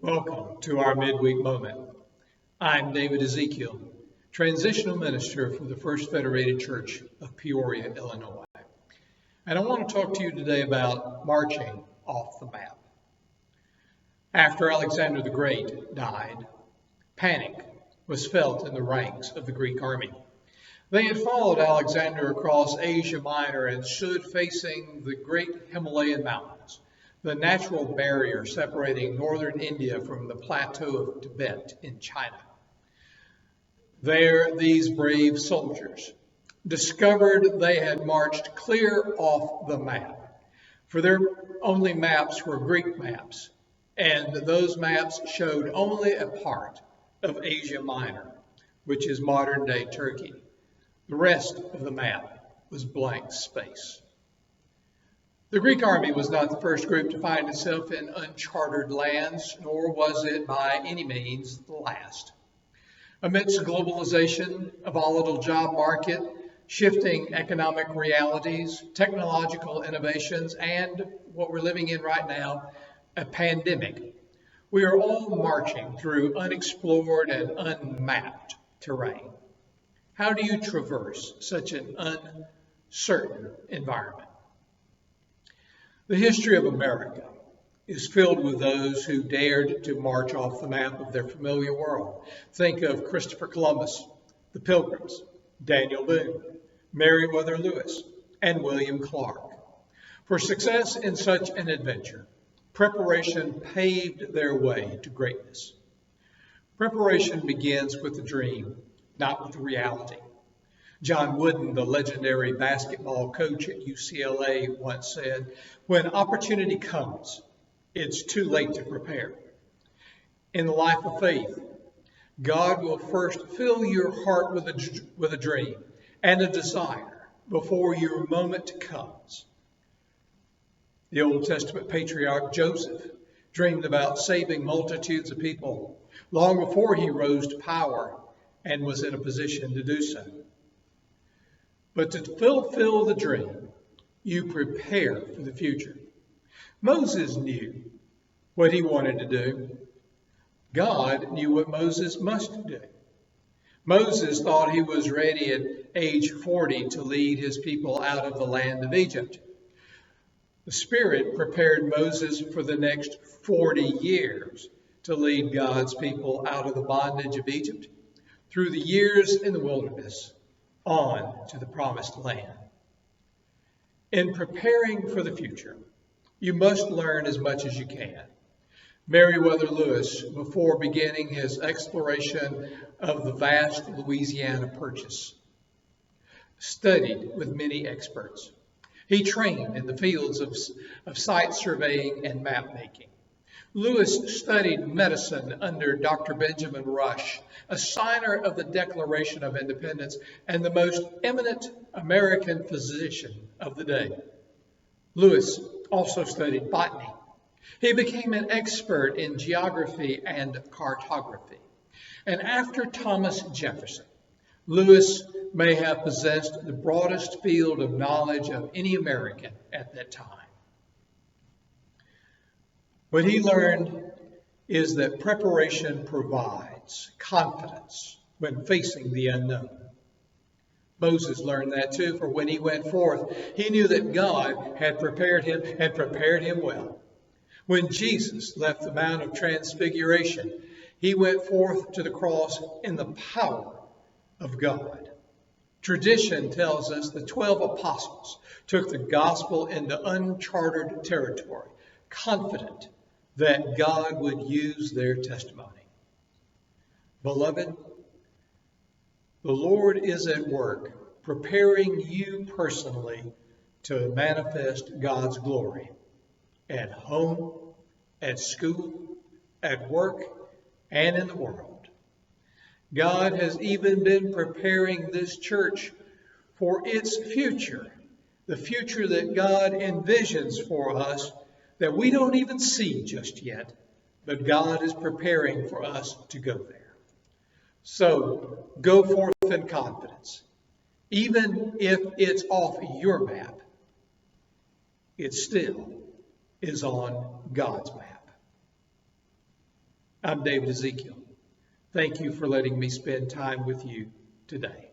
Welcome to our midweek moment. I'm David Ezekiel, transitional minister for the First Federated Church of Peoria, Illinois. And I want to talk to you today about marching off the map. After Alexander the Great died, panic was felt in the ranks of the Greek army. They had followed Alexander across Asia Minor and stood facing the great Himalayan mountains, the natural barrier separating northern India from the plateau of Tibet in China. There, these brave soldiers discovered they had marched clear off the map, for their only maps were Greek maps, and those maps showed only a part of Asia Minor, which is modern-day Turkey. The rest of the map was blank space. The Greek army was not the first group to find itself in uncharted lands, nor was it by any means the last. Amidst globalization, a volatile job market, shifting economic realities, technological innovations, and what we're living in right now, a pandemic, we are all marching through unexplored and unmapped terrain. How do you traverse such an uncertain environment? The history of America is filled with those who dared to march off the map of their familiar world. Think of Christopher Columbus, the Pilgrims, Daniel Boone, Meriwether Lewis, and William Clark. For success in such an adventure, preparation paved their way to greatness. Preparation begins with the dream, not with the reality. John Wooden, the legendary basketball coach at UCLA, once said, "When opportunity comes, it's too late to prepare." In the life of faith, God will first fill your heart with a dream and a desire before your moment comes. The Old Testament patriarch Joseph dreamed about saving multitudes of people long before he rose to power and was in a position to do so. But to fulfill the dream, you prepare for the future. Moses knew what he wanted to do. God knew what Moses must do. Moses thought he was ready at age 40 to lead his people out of the land of Egypt. The Spirit prepared Moses for the next 40 years to lead God's people out of the bondage of Egypt, through the years in the wilderness, on to the promised land. In preparing for the future, you must learn as much as you can. Meriwether Lewis, before beginning his exploration of the vast Louisiana Purchase, studied with many experts. He trained in the fields of site surveying and map making. Lewis studied medicine under Dr. Benjamin Rush, a signer of the Declaration of Independence and the most eminent American physician of the day. Lewis also studied botany. He became an expert in geography and cartography. And after Thomas Jefferson, Lewis may have possessed the broadest field of knowledge of any American at that time. What he learned is that preparation provides confidence when facing the unknown. Moses learned that too, for when he went forth, he knew that God had prepared him and prepared him well. When Jesus left the Mount of Transfiguration, he went forth to the cross in the power of God. Tradition tells us the 12 apostles took the gospel into uncharted territory, confident that God would use their testimony. Beloved, the Lord is at work preparing you personally to manifest God's glory at home, at school, at work, and in the world. God has even been preparing this church for its future, the future that God envisions for us that we don't even see just yet, but God is preparing for us to go there. So go forth in confidence. Even if it's off your map, it still is on God's map. I'm David Ezekiel. Thank you for letting me spend time with you today.